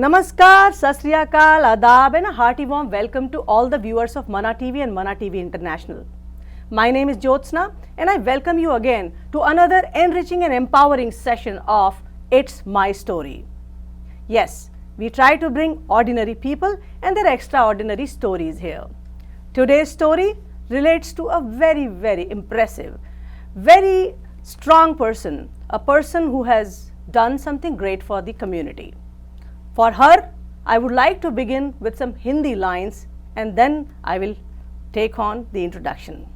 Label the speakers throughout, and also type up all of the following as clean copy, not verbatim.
Speaker 1: Namaskar, Sat Sri Akal, Adab and a hearty warm welcome to all the viewers of MANATV and MANATV International. My name is Jyotsna and I welcome you again to another enriching and empowering session of It's My Story. Yes, we try to bring ordinary people and their extraordinary stories here. Today's story relates to a very impressive, very strong person, a person who has done something great for the community. For her, I would like to begin with some Hindi lines and then I will take on the introduction.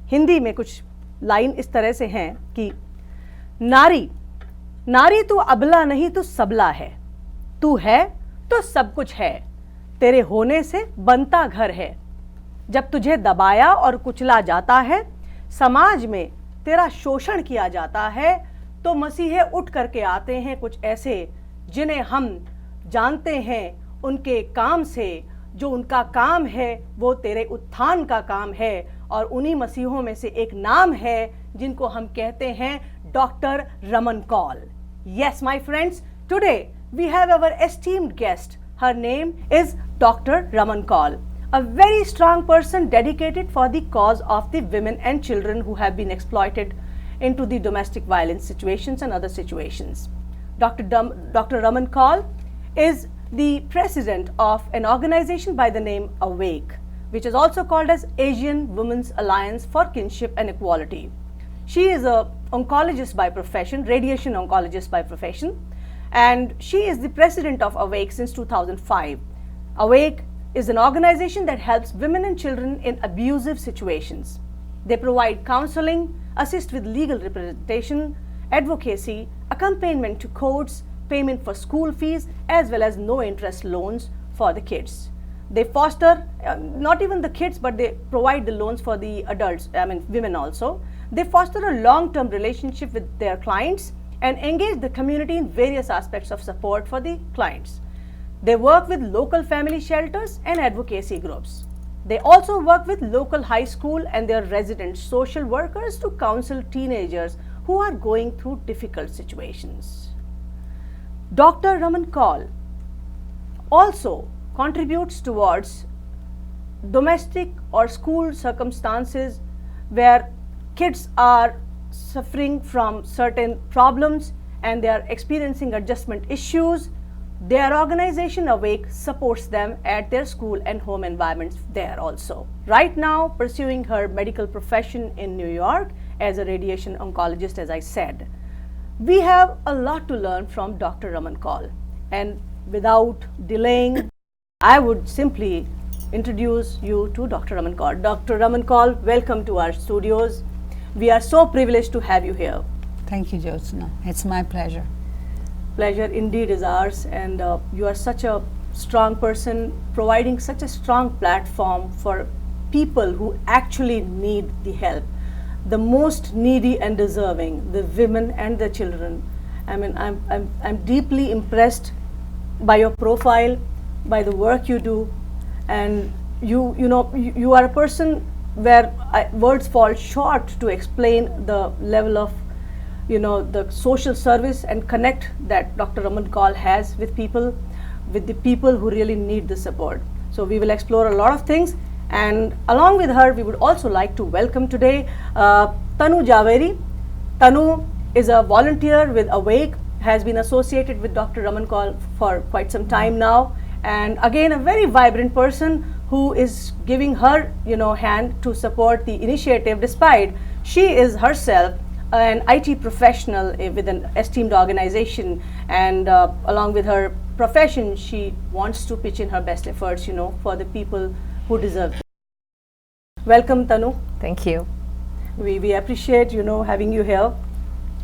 Speaker 1: Hindi में कुछ line इस तरह से हैं कि नारी, नारी तू अबला नहीं तू सबला है, तू है तो सब कुछ है, तेरे होने से बनता घर है, जब तुझे दबाया और कुचला जाता है, समाज में तेरा शोषण किया जाता है, तो मसीहे उठ करके आते हैं कुछ ऐसे जिन्हें हम जानते हैं उनके काम से, जो उनका काम है वो तेरे उत्थान का काम है और उन्हीं मसीहों में से एक नाम है जिनको हम कहते हैं doctor Raman Kaul. Yes, my friends, today we have our esteemed guest. Her name is Dr. Raman Kaul, a very strong person dedicated for the cause of the women and children who have been exploited into the domestic violence situations and other situations. Dr. Raman Kaul is the president of an organization by the name Awake, which is also called as Asian Women's Alliance for Kinship and Equality. She is an oncologist by profession, radiation oncologist by profession, and she is the president of Awake since 2005. Awake is an organization that helps women and children in abusive situations. They provide counseling, assist with legal representation, advocacy, accompaniment to courts, payment for school fees, as well as no interest loans for the kids. They foster, not even the kids, but they provide the loans for the adults, women also. They foster a long-term relationship with their clients and engage the community in various aspects of support for the clients. They work with local family shelters and advocacy groups. They also work with local high school and their resident social workers to counsel teenagers who are going through difficult situations. Dr. Raman Kaul also contributes towards domestic or school circumstances where kids are suffering from certain problems and they are experiencing adjustment issues. Their organization Awake supports them at their school and home environments there also. Right now pursuing her medical profession in New York as a radiation oncologist, as I said. We have a lot to learn from Dr. Raman Kaul, and without delaying, I would simply introduce you to Dr. Raman Kaul. Dr. Raman Kaul, welcome to our studios. We are so privileged to have you here.
Speaker 2: Thank you, Jyotsna. It's my pleasure.
Speaker 1: Pleasure indeed is ours, and you are such a strong person, providing such a strong platform for people who actually need the help. The most needy and deserving, the women and the children. I mean, I'm deeply impressed by your profile, by the work you do, and you are a person where words fall short to explain the level of the social service and connect that Dr. Raman Kaul has with the people who really need the support. So we will explore a lot of things. And along with her, we would also like to welcome today Tanu Javeri. Tanu is a volunteer with Awake, has been associated with Dr. Raman Kaul for quite some time now, and again a very vibrant person who is giving her hand to support the initiative, despite she is herself an IT professional with an esteemed organization, and along with her profession, she wants to pitch in her best efforts for the people who deserve it. Welcome, Tanu.
Speaker 3: Thank you.
Speaker 1: We appreciate having you here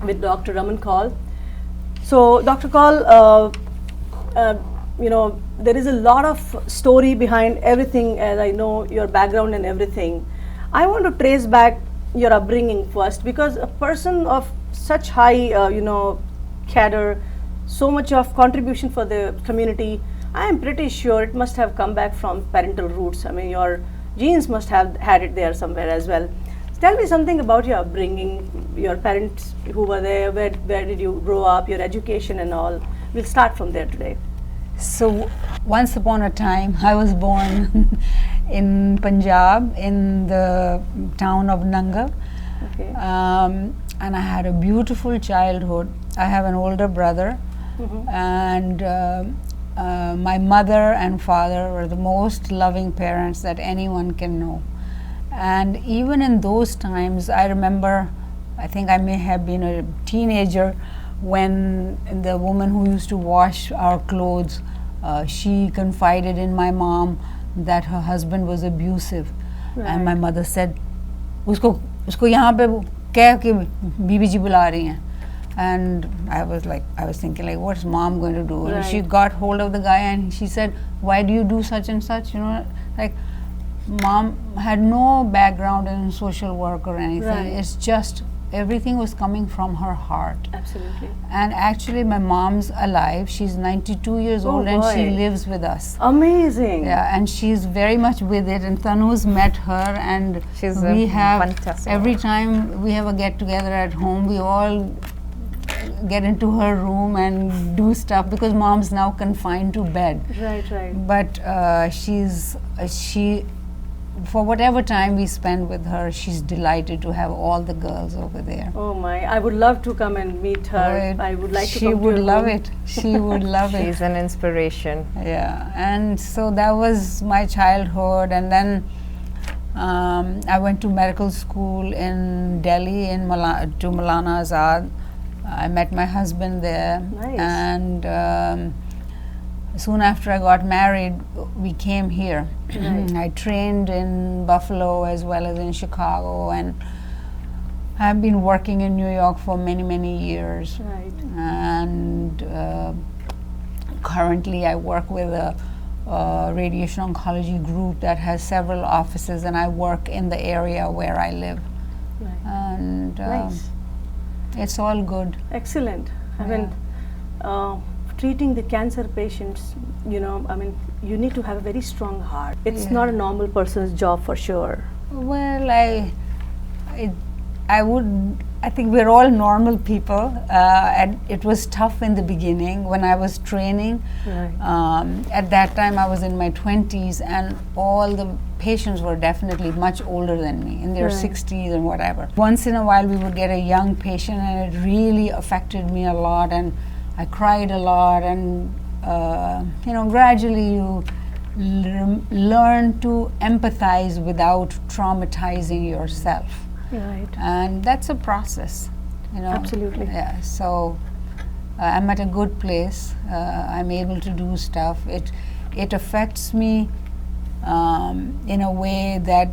Speaker 1: with Dr. Raman Kaul. So Dr. Kaul, there is a lot of story behind everything, as I know your background and everything. I want to trace back your upbringing first, because a person of such high cadre, so much of contribution for the community, I am pretty sure it must have come back from parental roots. I mean, your genes must have had it there somewhere as well. Tell me something about your upbringing, your parents who were there, where did you grow up, your education and all. We'll start from there today.
Speaker 2: So once upon a time, I was born in Punjab, in the town of Nanga.
Speaker 1: Okay.
Speaker 2: And I had a beautiful childhood. I have an older brother, and my mother and father were the most loving parents that anyone can know. And even in those times, I remember, I think I may have been a teenager when the woman who used to wash our clothes, she confided in my mom that her husband was abusive. And my mother said, उसको यहाँ पे कह के बीबी जी बुला रही हैं. And I was thinking like, what's mom going to do? And she got hold of the guy and she said, why do you do such and such? You know, like mom had no background in social work or anything. It's just everything was coming from her heart.
Speaker 1: Absolutely.
Speaker 2: And actually my mom's alive. She's 92 years old and she lives with us.
Speaker 1: Amazing.
Speaker 2: Yeah, and she's very much with it, and Tanu's met her, and we have
Speaker 3: fantastic.
Speaker 2: Every time we have a get together at home, we all get into her room and do stuff because mom's now confined to bed.
Speaker 1: Right.
Speaker 2: But she for whatever time we spend with her, she's delighted to have all the girls over there.
Speaker 1: Oh my, I would love to come and meet her. I would like to come to
Speaker 2: She would
Speaker 1: your
Speaker 2: love
Speaker 1: home.
Speaker 2: it. She would love it.
Speaker 3: She's an inspiration.
Speaker 2: Yeah, and so that was my childhood, and then I went to medical school in Delhi, to Maulana Azad. I met my husband there.
Speaker 1: Nice.
Speaker 2: And soon after I got married, we came here. I trained in Buffalo as well as in Chicago, and I've been working in New York for many, many years.
Speaker 1: Right.
Speaker 2: And currently I work with a radiation oncology group that has several offices, and I work in the area where I live.
Speaker 1: Right.
Speaker 2: And
Speaker 1: Nice.
Speaker 2: it's all good.
Speaker 1: Excellent. I mean, treating the cancer patients, you know, I mean, you need to have a very strong heart. It's not a normal person's job for sure.
Speaker 2: Well, I think we're all normal people, and it was tough in the beginning when I was training.
Speaker 1: Right.
Speaker 2: At that time, I was in my 20s, and all the patients were definitely much older than me, in their 60s and whatever. Once in a while, we would get a young patient, and it really affected me a lot, and I cried a lot, and you know, gradually you learn to empathize without traumatizing yourself.
Speaker 1: Right.
Speaker 2: And that's a process, you know.
Speaker 1: Absolutely.
Speaker 2: Yeah. So I'm at a good place. I'm able to do stuff. It affects me in a way that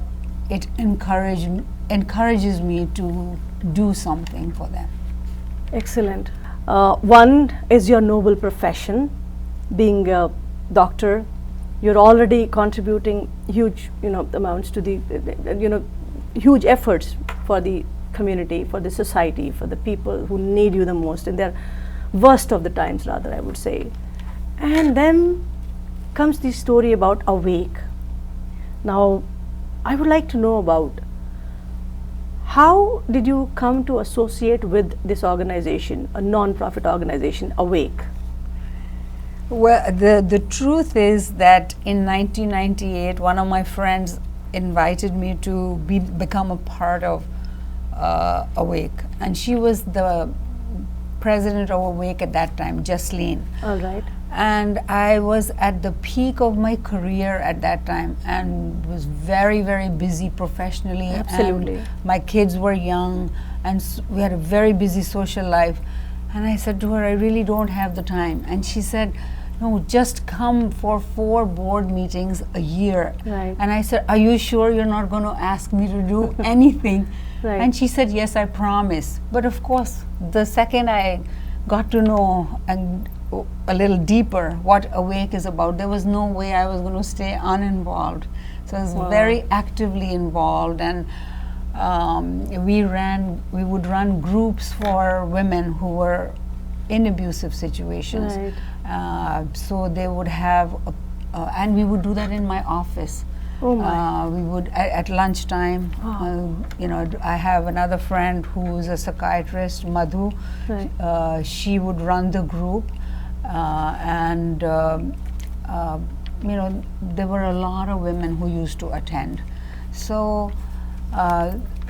Speaker 2: it encourages me to do something for them.
Speaker 1: Excellent. One is your noble profession, being a doctor. You're already contributing huge, you know, amounts to the, you know, huge efforts for the community, for the society, for the people who need you the most in their worst of the times, rather, I would say. And then comes the story about Awake. Now, I would like to know about how did you come to associate with this organization, a non-profit organization, Awake?
Speaker 2: Well, the truth is that in 1998, one of my friends invited me to become a part of Awake, and she was the president of Awake at that time, Jasleen.
Speaker 1: All right.
Speaker 2: And I was at the peak of my career at that time, and was very, very busy professionally.
Speaker 1: Absolutely.
Speaker 2: And my kids were young, and we had a very busy social life. And I said to her, I really don't have the time. And she said, no, just come for 4 board meetings a year.
Speaker 1: Right.
Speaker 2: And I said, are you sure you're not going to ask me to do anything?
Speaker 1: Right.
Speaker 2: And she said, yes, I promise. But of course, the second I got to know a little deeper what Awake is about, there was no way I was going to stay uninvolved. So I was very actively involved, and we would run groups for women who were in abusive situations.
Speaker 1: Right.
Speaker 2: So they would have, and we would do that in my office.
Speaker 1: Oh my.
Speaker 2: We would at lunchtime. You know, I have another friend who's a psychiatrist, Madhu.
Speaker 1: Right.
Speaker 2: She would run the group, and you know, there were a lot of women who used to attend. So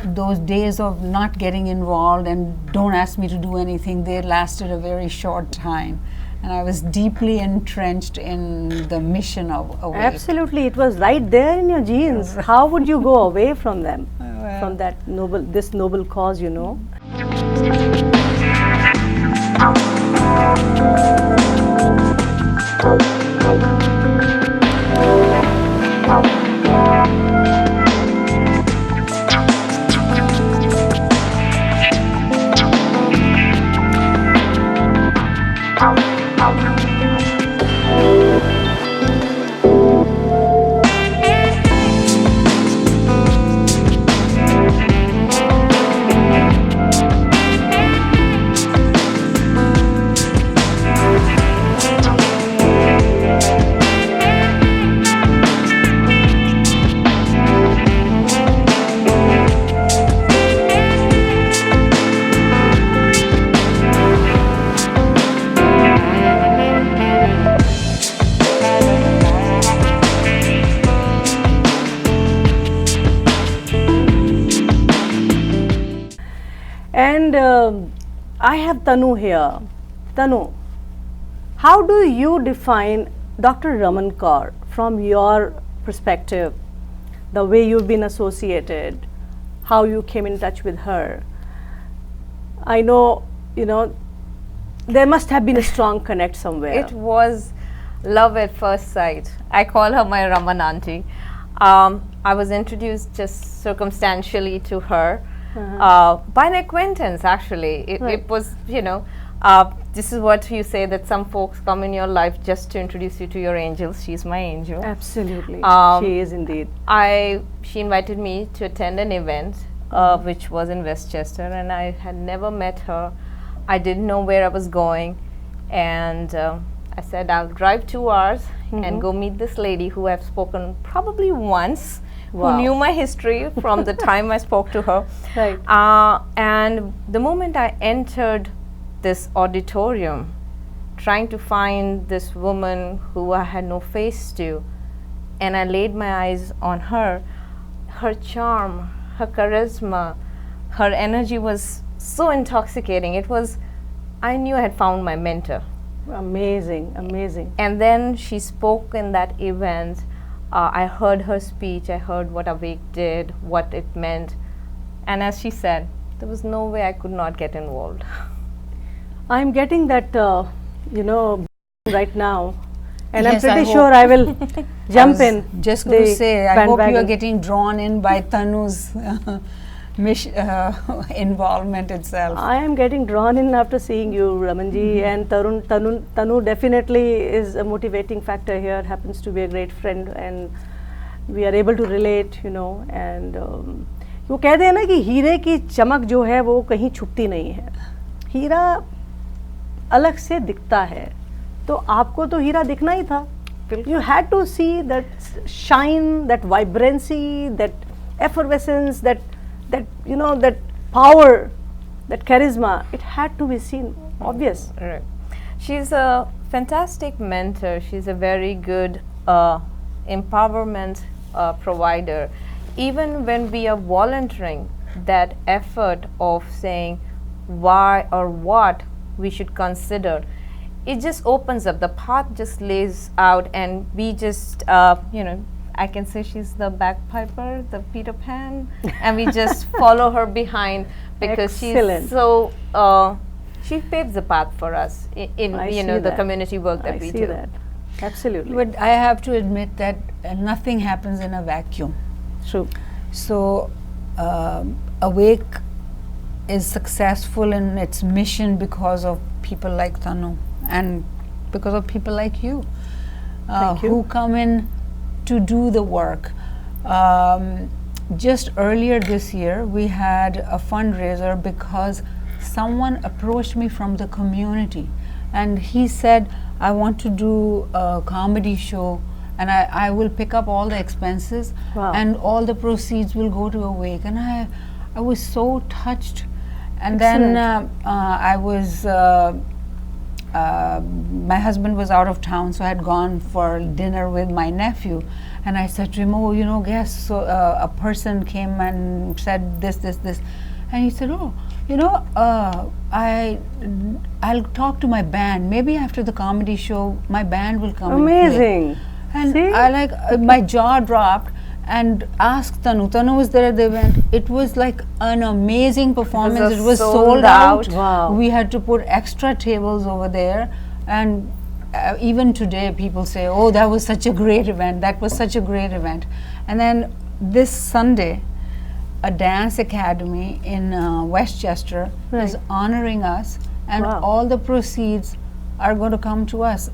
Speaker 2: those days of not getting involved and don't ask me to do anything, they lasted a very short time. And I was deeply entrenched in the mission of Awake.
Speaker 1: Absolutely, it was right there in your genes. How would you go away from them, from that this noble cause, you know? And I have Tanu here. Tanu, how do you define Dr. Raman Kaul from your perspective, the way you've been associated, how you came in touch with her? I know, you know, there must have been a strong connect somewhere.
Speaker 3: It was love at first sight. I call her my Raman auntie. I was introduced just circumstantially to her. By an acquaintance, actually. It was, you know, this is what you say, that some folks come in your life just to introduce you to your angels. She's my angel.
Speaker 1: Absolutely, she is indeed.
Speaker 3: She invited me to attend an event, which was in Westchester, and I had never met her. I didn't know where I was going, and I said, I'll drive 2 hours and go meet this lady who I've spoken probably once.
Speaker 1: Wow.
Speaker 3: Who knew my history from the time I spoke to her.
Speaker 1: Right.
Speaker 3: And the moment I entered this auditorium, trying to find this woman who I had no face to, and I laid my eyes on her, her charm, her charisma, her energy was so intoxicating. It was, I knew I had found my mentor.
Speaker 1: Amazing, amazing.
Speaker 3: And then she spoke in that event. I heard her speech, I heard what Awake did, what it meant, and as she said, there was no way I could not get involved.
Speaker 1: I'm getting that, you know, right now, and
Speaker 2: Yes,
Speaker 1: I'm
Speaker 2: I
Speaker 1: pretty
Speaker 2: hope.
Speaker 1: sure I will jump in.
Speaker 2: Just going to
Speaker 1: the
Speaker 2: say, I hope you are
Speaker 1: bandwagon.
Speaker 2: getting drawn in by Tanu's involvement itself.
Speaker 1: I am getting drawn in after seeing you, Ramanji, and Tanu definitely is a motivating factor here. Happens to be a great friend, and we are able to relate, you know. And वो कहते हैं ना कि हीरे की चमक जो है वो कहीं छुपती नहीं है. हीरा अलग से दिखता है, तो आपको तो हीरा दिखना ही था. You had to see that shine, that vibrancy, that effervescence, that you know, that power, that charisma. It had to be seen, obvious.
Speaker 3: Right. She's a fantastic mentor. She's a very good empowerment provider. Even when we are volunteering, that effort of saying why or what we should consider, it just opens up, the path just lays out, and we just, you know, I can say she's the bagpiper, the Peter Pan, and we just follow her behind because
Speaker 1: Excellent.
Speaker 3: she's so, she paves the path for us in
Speaker 1: I
Speaker 3: you
Speaker 1: see
Speaker 3: know, the
Speaker 1: that.
Speaker 3: community work that
Speaker 1: I
Speaker 3: we
Speaker 1: see
Speaker 3: do.
Speaker 1: that. Absolutely.
Speaker 2: But I have to admit that nothing happens in a vacuum.
Speaker 1: True.
Speaker 2: So, Awake is successful in its mission because of people like Tanu and because of people like you,
Speaker 1: Thank you.
Speaker 2: who come in to do the work. Just earlier this year, we had a fundraiser because someone approached me from the community, and he said, I want to do a comedy show, and I will pick up all the expenses.
Speaker 1: Wow.
Speaker 2: And all the proceeds will go to Awake. And I was so touched. And
Speaker 1: Excellent.
Speaker 2: then I my husband was out of town, so I had gone for dinner with my nephew, and I said to him, "Oh, you know, guess so a person came and said this, and he said, "Oh, you know, I'll talk to my band. Maybe after the comedy show, my band will come."
Speaker 1: Amazing.
Speaker 2: And
Speaker 1: See?
Speaker 2: I my jaw dropped and asked Tanu. Tanu was there at the event. It was like an amazing performance. It was sold out.
Speaker 1: Wow.
Speaker 2: We had to put extra tables over there, and even today people say, "Oh, that was such a great event. That was such a great event." And then this Sunday, a dance academy in Westchester is honoring us, and
Speaker 1: Wow.
Speaker 2: all the proceeds are going to come to us.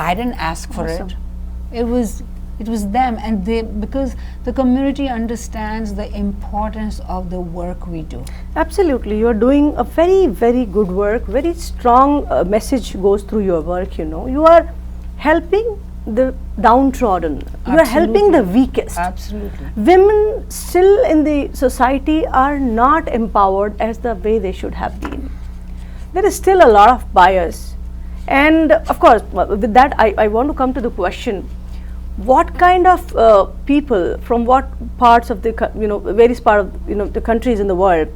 Speaker 2: I didn't ask for
Speaker 1: Awesome.
Speaker 2: it. It was them, and because the community understands the importance of the work we do.
Speaker 1: Absolutely, you are doing a very, very good work. Very strong message goes through your work. You know, you are helping the downtrodden. You are helping the weakest.
Speaker 2: Absolutely.
Speaker 1: Women still in the society are not empowered as the way they should have been. There is still a lot of bias, and of course, with that, I want to come to the question: what kind of people from what parts of the various part of the countries in the world,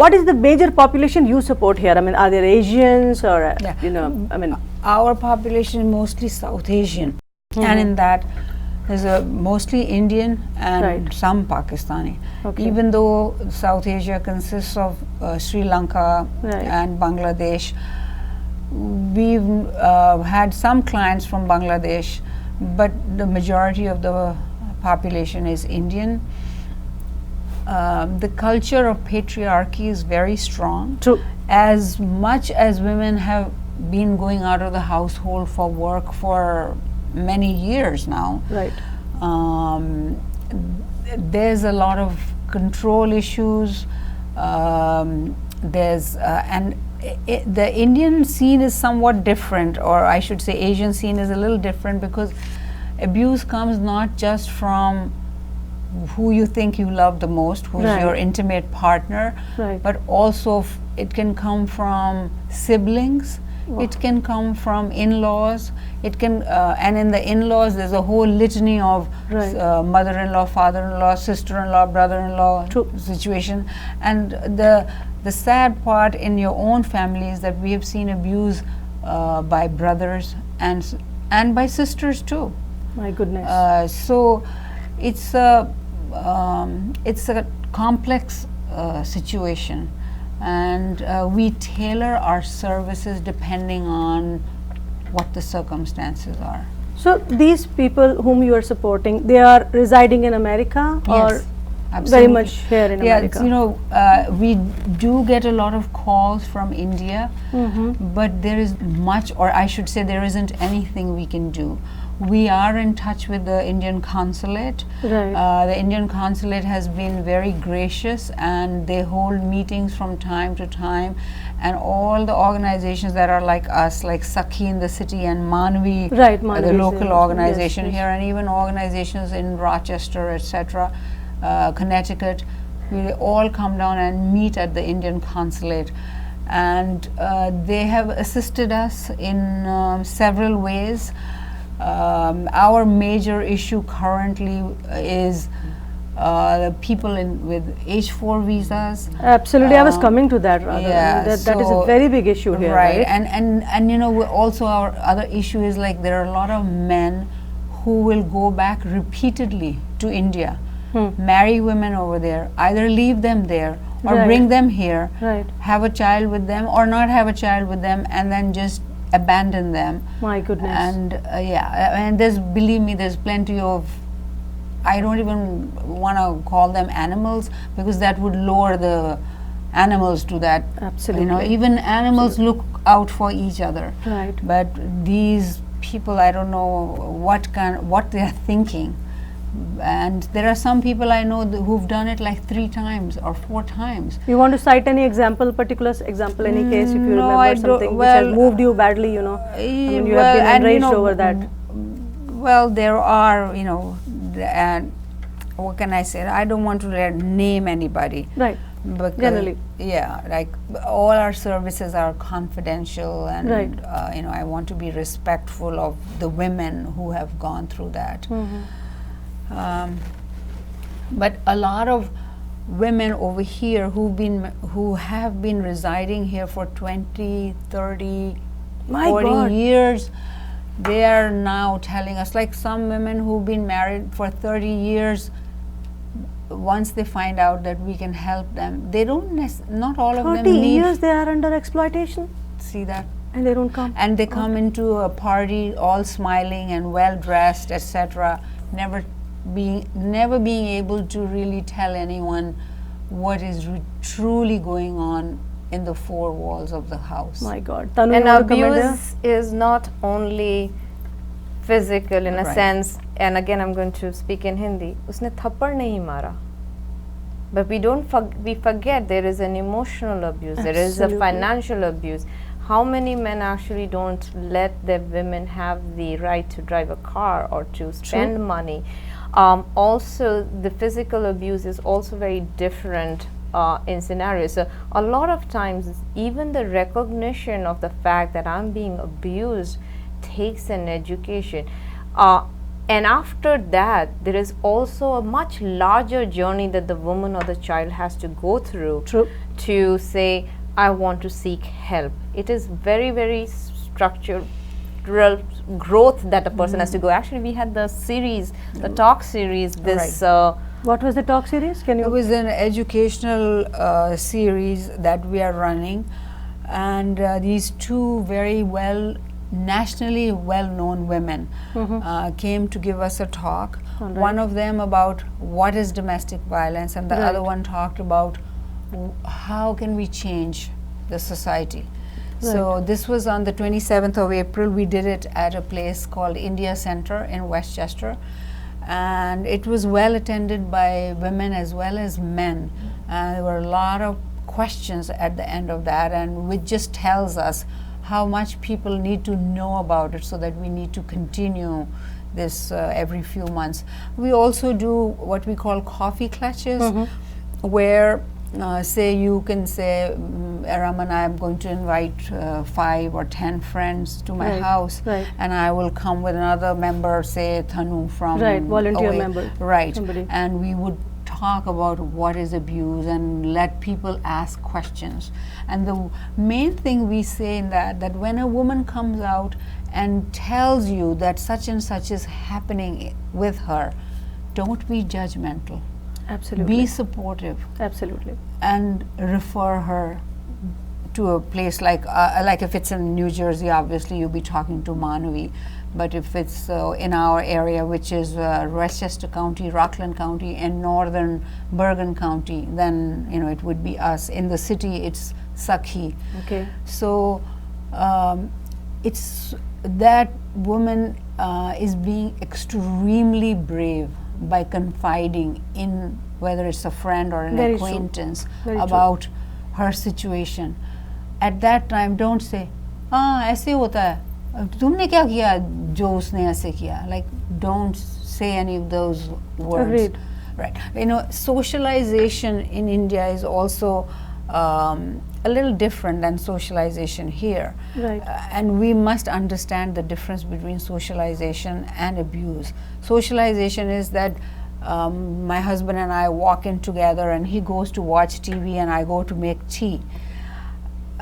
Speaker 1: what is the major population you support here? I mean, are there Asians or I mean,
Speaker 2: our population is mostly South Asian, and in that there's mostly Indian and some Pakistani.
Speaker 1: Okay.
Speaker 2: Even though South Asia consists of Sri Lanka and Bangladesh, we've had some clients from Bangladesh, but the majority of the population is Indian. The culture of patriarchy is very strong.
Speaker 1: True.
Speaker 2: As much as women have been going out of the household for work for many years now,
Speaker 1: right.
Speaker 2: There's a lot of control issues. There's and the Indian scene is somewhat different, or I should say Asian scene is a little different, because abuse comes not just from who you think you love the most, who's your intimate partner, but also it can come from siblings. Wow. It can come from in-laws. It can, and in the in-laws, there's a whole litany of mother-in-law, father-in-law, sister-in-law, brother-in-law situation. And the sad part in your own family is that we have seen abuse by brothers and by sisters too.
Speaker 1: My goodness.
Speaker 2: So it's a complex situation, and we tailor our services depending on what the circumstances are.
Speaker 1: So these people whom you are supporting, they are residing in America, or very much here in America?
Speaker 2: You know, we do get a lot of calls from India, but there is much, or I should say there isn't anything we can do. We are in touch with the Indian consulate. The Indian consulate has been very gracious, and they hold meetings from time to time, and all the organizations that are like us, like Sakhi in the city and Manvi, the local organization here, and even organizations in Rochester, etc., Connecticut, we all come down and meet at the Indian consulate, and they have assisted us in several ways. Our major issue currently is the people with H4 visas.
Speaker 1: Absolutely, I was coming to that rather.
Speaker 2: Yeah,
Speaker 1: that is a very big issue here.
Speaker 2: Right, and you know, also our other issue is like there are a lot of men who will go back repeatedly to India, marry women over there, either leave them there or bring them here, have a child with them or not have a child with them, and then just abandon them.
Speaker 1: My goodness.
Speaker 2: And and believe me, there's plenty of, I don't even want to call them animals, because that would lower the animals to that.
Speaker 1: Absolutely.
Speaker 2: You know, even animals look out for each other.
Speaker 1: Right.
Speaker 2: But these people, I don't know what they're thinking. And there are some people I know who've done it like 3 times or 4 times.
Speaker 1: You want to cite any particular example, any case, if you remember
Speaker 2: I
Speaker 1: something which has moved you badly, you know? I mean, you have been enraged over that.
Speaker 2: Well, there are, you know, what can I say? I don't want to name anybody.
Speaker 1: Right.
Speaker 2: Because,
Speaker 1: Generally.
Speaker 2: yeah, like all our services are confidential, and
Speaker 1: Right.
Speaker 2: you know, I want to be respectful of the women who have gone through that. But a lot of women over here who have been residing here for 20, 30,
Speaker 1: My
Speaker 2: 40
Speaker 1: God.
Speaker 2: years, they are now telling us, like some women who've been married for 30 years, once they find out that we can help them, they don't not all of them
Speaker 1: 30
Speaker 2: need.
Speaker 1: years they are under exploitation
Speaker 2: See that?
Speaker 1: and they don't come.
Speaker 2: And they come into a party all smiling and well dressed, etc., never being able to really tell anyone what is truly going on in the four walls of the house.
Speaker 1: My God. Tanu,
Speaker 3: And
Speaker 1: you want to comment there?
Speaker 3: abuse is not only physical in a
Speaker 2: Right.
Speaker 3: sense, and again I'm going to speak in Hindi. Usne thappad nahi mara. But we forget there is an emotional abuse, there is a
Speaker 1: Absolutely.
Speaker 3: financial abuse. How many men actually don't let their women have the right to drive a car or to spend money? Also, the physical abuse is also very different in scenarios. So a lot of times, even the recognition of the fact that I'm being abused takes an education. And after that, there is also a much larger journey that the woman or the child has to go through
Speaker 1: True.
Speaker 3: to say, I want to seek help. It is very, very structural growth that a person has to go. Actually, we had the series, the talk series, this
Speaker 1: What was the talk series? Can
Speaker 2: It
Speaker 1: you?
Speaker 2: was an educational series that we are running, and these two very nationally well-known women came to give us a talk.
Speaker 1: All right.
Speaker 2: One of them about what is domestic violence, and the
Speaker 1: Right.
Speaker 2: other one talked about how can we change the society. So this was on the 27th of April. We did it at a place called India Center in Westchester, and it was well attended by women as well as men. There were a lot of questions at the end of that, and which just tells us how much people need to know about it, so that we need to continue this every few months. We also do what we call coffee clutches, where say you can say, Raman, I am going to invite 5 or 10 friends to my
Speaker 1: Right,
Speaker 2: house,
Speaker 1: right.
Speaker 2: and I will come with another member, say Thanu from
Speaker 1: Right, volunteer
Speaker 2: away.
Speaker 1: member,
Speaker 2: Right,
Speaker 1: somebody.
Speaker 2: and we would talk about what is abuse and let people ask questions. And the main thing we say in that when a woman comes out and tells you that such and such is happening with her, don't be judgmental.
Speaker 1: Absolutely.
Speaker 2: Be supportive
Speaker 1: Absolutely.
Speaker 2: and refer her to a place like if it's in New Jersey, obviously you'll be talking to MANATV. But if it's in our area, which is Westchester County, Rockland County, and northern Bergen County, then it would be us. In the city, it's Sakhi.
Speaker 1: Okay.
Speaker 2: So it's that woman is being extremely brave by confiding in, whether it's a friend or an
Speaker 1: Very true.
Speaker 2: acquaintance,
Speaker 1: Very true.
Speaker 2: about her situation. At that time, don't say, ऐसे होता है, तुमने क्या किया जो उसने ऐसे किया. Like, don't say any of those words.
Speaker 1: Agreed.
Speaker 2: Right. Socialization in India is also a little different than socialization here.
Speaker 1: Right.
Speaker 2: And we must understand the difference between socialization and abuse. Socialization is that my husband and I walk in together, and he goes to watch TV and I go to make tea.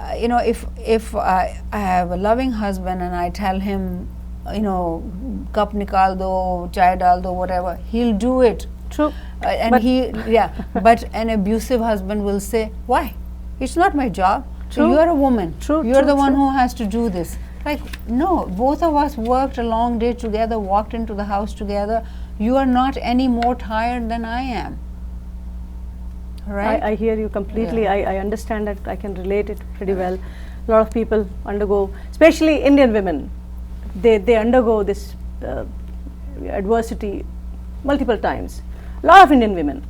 Speaker 2: If I have a loving husband and I tell him, cup nikal do, chai dal do, whatever, he'll do it.
Speaker 1: True.
Speaker 2: But but an abusive husband will say, why? It's not my job.
Speaker 1: True.
Speaker 2: You are a woman.
Speaker 1: True,
Speaker 2: You're
Speaker 1: true,
Speaker 2: the one
Speaker 1: true.
Speaker 2: who has to do this. Like, no, both of us worked a long day together, walked into the house together. You are not any more tired than I am. Right?
Speaker 1: I hear you completely.
Speaker 2: Yeah.
Speaker 1: I understand that. I can relate it pretty well. A lot of people undergo, especially Indian women, they undergo this adversity multiple times. A lot of Indian women.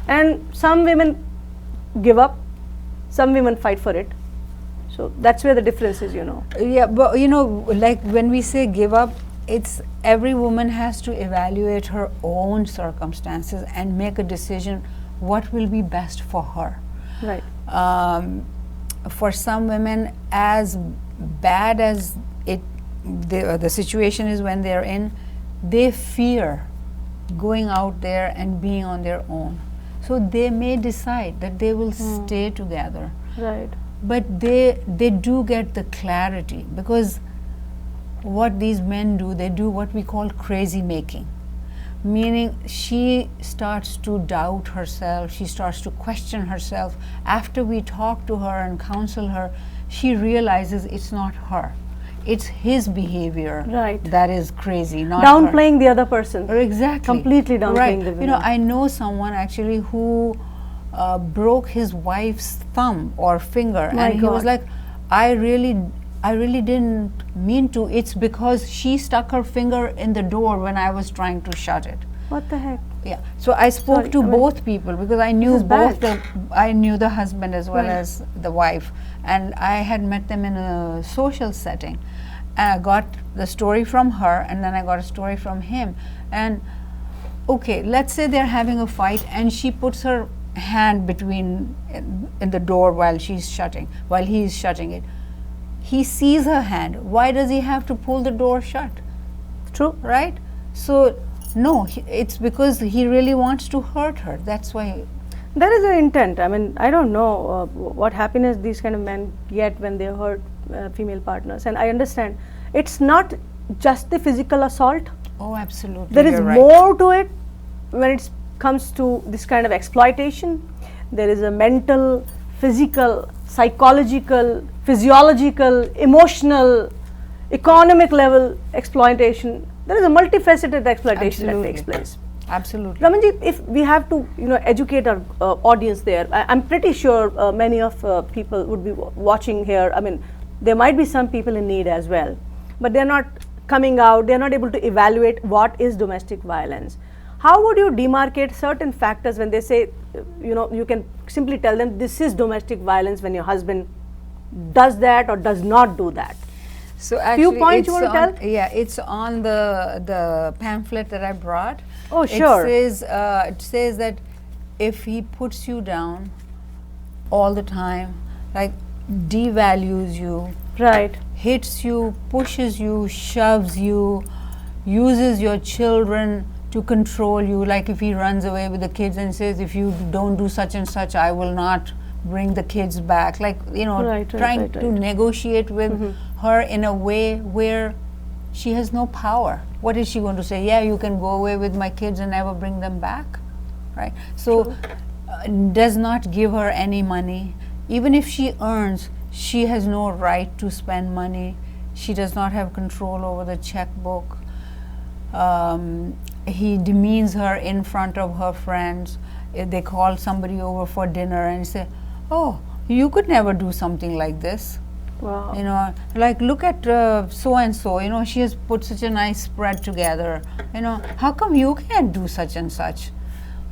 Speaker 1: And some women give up, some women fight for it. So that's where the difference is,
Speaker 2: Yeah, but like when we say give up, it's every woman has to evaluate her own circumstances and make a decision what will be best for her.
Speaker 1: Right.
Speaker 2: For some women, as bad as the situation is when they're in, they fear going out there and being on their own. So they may decide that they will stay together.
Speaker 1: Right.
Speaker 2: But they do get the clarity, because what these men do, they do what we call crazy making. Meaning she starts to doubt herself, she starts to question herself. After we talk to her and counsel her, she realizes it's not her. It's his behavior
Speaker 1: Right.
Speaker 2: that is crazy, not
Speaker 1: Downplaying
Speaker 2: her.
Speaker 1: the other person.
Speaker 2: Exactly.
Speaker 1: Completely downplaying
Speaker 2: Right.
Speaker 1: the women.
Speaker 2: You know, I know someone actually who broke his wife's thumb or finger,
Speaker 1: My
Speaker 2: and he was
Speaker 1: God.
Speaker 2: like, I really didn't mean to. It's because she stuck her finger in the door when I was trying to shut it.
Speaker 1: What the heck?
Speaker 2: Yeah. So I spoke
Speaker 1: Sorry,
Speaker 2: to
Speaker 1: I mean,
Speaker 2: both people, because I knew
Speaker 1: is
Speaker 2: both
Speaker 1: bad.
Speaker 2: I knew the husband as well
Speaker 1: Right.
Speaker 2: as the wife, and I had met them in a social setting. And I got the story from her, and then I got a story from him. And okay, let's say they're having a fight, and she puts her hand between in the door while he's shutting it. He sees her hand. Why does he have to pull the door shut?
Speaker 1: True.
Speaker 2: Right? So no, it's because he really wants to hurt her. That's why.
Speaker 1: There is an intent. I mean, I don't know what happiness these kind of men get when they hurt female partners. And I understand it's not just the physical assault.
Speaker 2: Oh, absolutely.
Speaker 1: There is
Speaker 2: you're right.
Speaker 1: more to it when it comes to this kind of exploitation. There is a mental, physical, psychological, physiological, emotional, economic level exploitation. There is a multifaceted exploitation that takes
Speaker 2: Absolutely.
Speaker 1: place.
Speaker 2: Absolutely.
Speaker 1: Ramanji, if we have to, educate our audience there, I'm pretty sure many of people would be watching here. I mean, there might be some people in need as well, but they're not coming out. They're not able to evaluate what is domestic violence. How would you demarcate certain factors when they say, you can simply tell them this is domestic violence when your husband does that or does not do that?
Speaker 2: So actually,
Speaker 1: points you
Speaker 2: it's
Speaker 1: want to
Speaker 2: on-
Speaker 1: tell?
Speaker 2: Yeah, it's on the pamphlet that I brought.
Speaker 1: Oh, sure.
Speaker 2: It says that if he puts you down all the time, like devalues you,
Speaker 1: Right.
Speaker 2: hits you, pushes you, shoves you, uses your children to control you, like if he runs away with the kids and says, if you don't do such and such, I will not bring the kids back, like,
Speaker 1: Right,
Speaker 2: trying to negotiate with her in a way where she has no power. What is she going to say? Yeah, you can go away with my kids and never bring them back, right? So does not give her any money. Even if she earns, she has no right to spend money. She does not have control over the checkbook. He demeans her in front of her friends. If they call somebody over for dinner and say, oh, you could never do something like this.
Speaker 1: Wow.
Speaker 2: Like look at so and so, she has put such a nice spread together. How come you can't do such and such?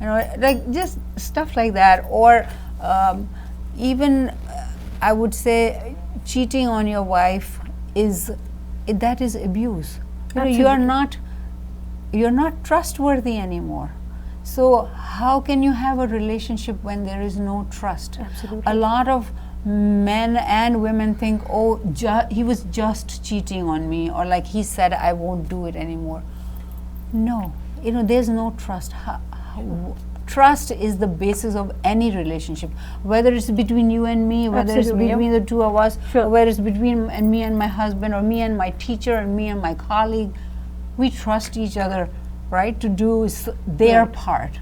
Speaker 2: Like just stuff like that. Or even I would say cheating on your wife that is abuse. You're not trustworthy anymore. So how can you have a relationship when there is no trust?
Speaker 1: Absolutely.
Speaker 2: A lot of men and women think, oh, he was just cheating on me, or like he said, I won't do it anymore. No, there's no trust. Trust is the basis of any relationship, whether it's between you and me, whether
Speaker 1: Absolutely,
Speaker 2: it's between the two of us,
Speaker 1: Sure.
Speaker 2: or whether it's between me and my husband, or me and my teacher, and me and my colleague. We trust each other, right, to do their part.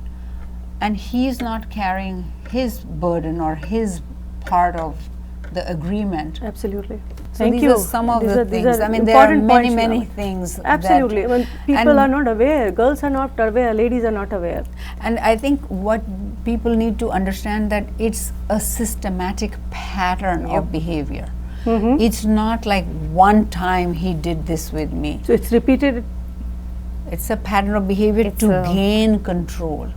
Speaker 2: And he's not carrying his burden or his part of the agreement.
Speaker 1: Absolutely.
Speaker 2: So
Speaker 1: Thank
Speaker 2: these
Speaker 1: you.
Speaker 2: are some of the
Speaker 1: these
Speaker 2: things.
Speaker 1: are
Speaker 2: I mean, there are
Speaker 1: important
Speaker 2: many,
Speaker 1: points,
Speaker 2: many
Speaker 1: Raman.
Speaker 2: things.
Speaker 1: Absolutely. When people
Speaker 2: and-
Speaker 1: are not aware, girls are not aware, ladies are not aware.
Speaker 2: And I think what people need to understand, that it's a systematic pattern of behavior. It's not like one time he did this with me.
Speaker 1: So it's repeated.
Speaker 2: It's a pattern of behavior to gain control.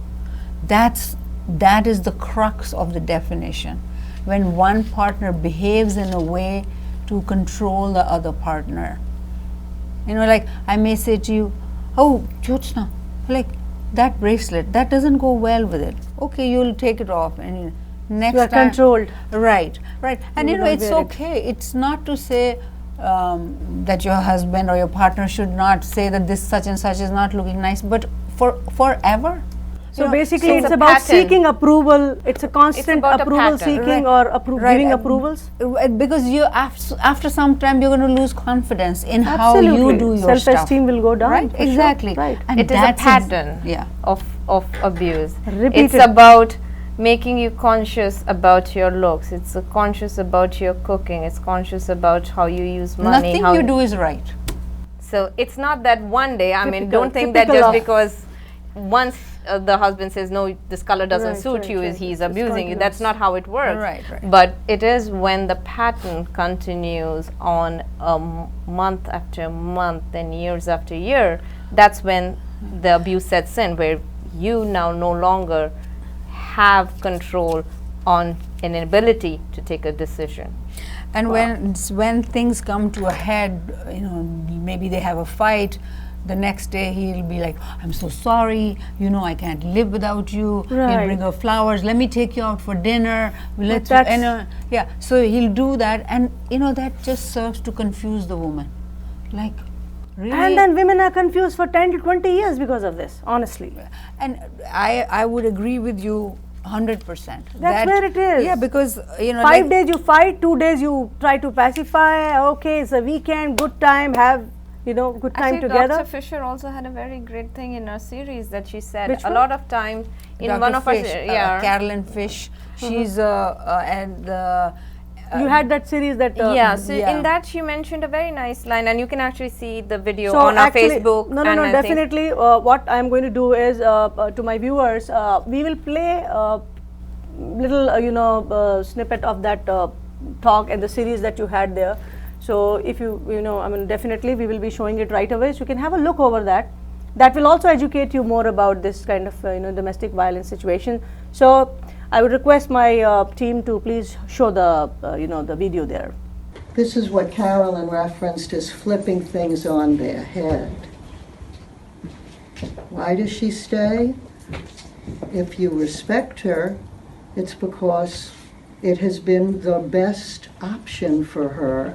Speaker 2: That is the crux of the definition. When one partner behaves in a way to control the other partner. Like I may say to you, oh, Jyotsna, like that bracelet, that doesn't go well with it. Okay, you'll take it off. And next
Speaker 1: You are
Speaker 2: time
Speaker 1: controlled.
Speaker 2: Right, and
Speaker 1: You
Speaker 2: you know,
Speaker 1: don't
Speaker 2: it's
Speaker 1: wear it.
Speaker 2: okay. It's not to say that your husband or your partner should not say that this such and such is not looking nice, but forever.
Speaker 1: So
Speaker 2: You know,
Speaker 1: basically,
Speaker 3: so
Speaker 1: it's
Speaker 3: it's a
Speaker 1: about
Speaker 3: pattern.
Speaker 1: seeking approval. It's a constant
Speaker 3: about a
Speaker 1: approval
Speaker 3: pattern.
Speaker 1: seeking
Speaker 2: Right.
Speaker 1: or
Speaker 2: Right,
Speaker 1: giving
Speaker 2: and-
Speaker 1: approvals.
Speaker 2: because you after some time you're going to lose confidence in how
Speaker 1: Absolutely.
Speaker 2: you do your stuff.
Speaker 1: Self-esteem will go down,
Speaker 2: Right,
Speaker 1: for sure.
Speaker 2: exactly.
Speaker 1: Right.
Speaker 2: And
Speaker 3: It is a
Speaker 2: that's
Speaker 3: pattern
Speaker 2: yeah.
Speaker 3: of abuse.
Speaker 1: Repeated.
Speaker 3: It's about making you conscious about your looks. It's conscious about your cooking. It's conscious about how you use money.
Speaker 2: Nothing
Speaker 3: how
Speaker 2: you do is right.
Speaker 3: So it's not that one day. I mean,
Speaker 1: Typical-
Speaker 3: don't think that
Speaker 1: typical
Speaker 3: just
Speaker 1: of-
Speaker 3: because once the husband says no, this color doesn't
Speaker 1: Right,
Speaker 3: suit
Speaker 1: right,
Speaker 3: you,
Speaker 1: right.
Speaker 3: is he's
Speaker 1: It's
Speaker 3: abusing you. That's
Speaker 1: continuous.
Speaker 3: not how it works.
Speaker 2: Right.
Speaker 3: But it is when the pattern continues on month after month and years after year. That's when the abuse sets in, where you now no longer have control on an ability to take a decision.
Speaker 2: And when things come to a head, you know, maybe they have a fight. The next day he'll be like, I'm so sorry, you know, I can't live without you.
Speaker 1: Right.
Speaker 2: He'll bring her flowers, let me take you out for dinner. Let's
Speaker 1: that's-
Speaker 2: yeah, so he'll do that, and you know, that just serves to confuse the woman. Like, really?
Speaker 1: And then women are confused for 10 to 20 years because of this, honestly.
Speaker 2: And I would agree with you 100%.
Speaker 1: That's where it is.
Speaker 2: Yeah, because you know,
Speaker 1: 5
Speaker 2: like-
Speaker 1: days you fight, 2 days you try to pacify. Okay, it's a weekend, good time, have, you know, good time
Speaker 3: Actually,
Speaker 1: together.
Speaker 3: Dr. Fisher also had a very great thing in our series that she said
Speaker 1: Which
Speaker 3: a
Speaker 1: one?
Speaker 3: lot of time in
Speaker 2: Dr.
Speaker 3: one of
Speaker 2: Fish,
Speaker 3: our
Speaker 2: Carolyn Fish, she's at the
Speaker 1: You had that series that.
Speaker 3: yeah, so
Speaker 2: yeah.
Speaker 3: in that she mentioned a very nice line, and you can actually see the video
Speaker 1: So
Speaker 3: on our
Speaker 1: actually,
Speaker 3: Facebook.
Speaker 1: No,
Speaker 3: and I think-
Speaker 1: definitely. What I'm going to do is to my viewers, we will play little, snippet of that talk and the series that you had there. So if definitely we will be showing it right away. So you can have a look over that. That will also educate you more about this kind of domestic violence situation. So I would request my team to please show the the video there.
Speaker 4: This is what Carolyn referenced as flipping things on their head. Why does she stay? If you respect her, it's because it has been the best option for her